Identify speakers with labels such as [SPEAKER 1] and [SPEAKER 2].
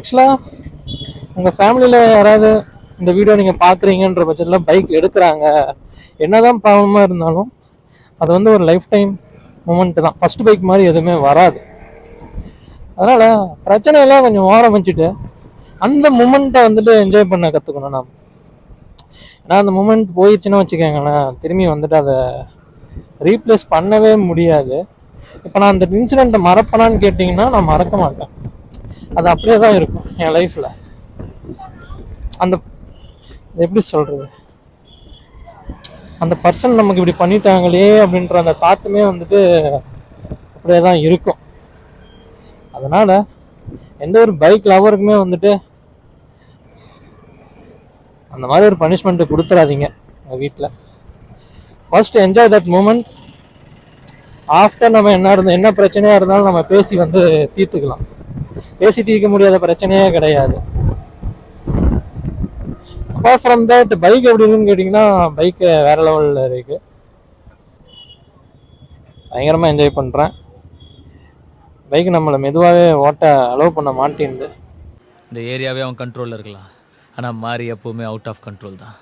[SPEAKER 1] ஆக்சுவலாக உங்கள் ஃபேமிலியில் யாராவது இந்த வீடியோ நீங்கள் பார்க்குறீங்கன்ற பட்சத்தில் பைக் எடுக்கிறாங்க, என்னதான் பாவமாக இருந்தாலும் அது வந்து ஒரு லைஃப் டைம் மூமெண்ட்டு தான். ஃபஸ்ட்டு பைக் மாதிரி எதுவுமே வராது. அதனால் பிரச்சனையெல்லாம் கொஞ்சம் ஓரம் வச்சுட்டு அந்த மூமெண்ட்டை வந்துட்டு என்ஜாய் பண்ண கற்றுக்கணும் நாம். ஏன்னா அந்த மூமெண்ட் போயிடுச்சுன்னு வச்சுக்கோங்களேன், திரும்பி வந்துட்டு அதை ரீப்ளேஸ் பண்ணவே முடியாது. இப்போ நான் அந்த இன்சிடெண்ட்டை மறப்பேனான்னு கேட்டிங்கன்னா நான் மறக்க மாட்டேன். அது அப்படியே தான் இருக்கும் என் லைஃப்பில். அந்த எப்படி சொல்கிறது, அந்த பர்சன் நமக்கு இப்படி பண்ணிட்டாங்களே அப்படின்ற அந்த தாட்டுமே வந்துட்டு அப்படியே தான் இருக்கும். அதனால் எந்த ஒரு பைக் லவருக்குமே வந்துட்டு அந்த மாதிரி ஒரு பனிஷ்மெண்ட்டு கொடுத்துடாதீங்க உங்கள் வீட்டில். First enjoy that moment. After நம்ம என்ன பிரச்சனையாக இருந்தாலும் நம்ம பேசி வந்து தீர்த்துக்கலாம். பேசி தீர்க்க முடியாத பிரச்சனையே கிடையாது. அப்பார்ட் ஃப்ரம் தட் பைக் எப்படி இருக்குன்னு கேட்டிங்கன்னா, பைக்கு வேறு லெவலில் இருக்குது. பயங்கரமாக என்ஜாய் பண்ணுறேன். பைக் நம்மளை மெதுவாகவே ஓட்ட அலோவ் பண்ண மாட்டேங்குது.
[SPEAKER 2] இந்த ஏரியாவே அவன் கண்ட்ரோலில் இருக்கலாம், ஆனால் மாறி எப்போவுமே அவுட் ஆஃப் கண்ட்ரோல் தான்.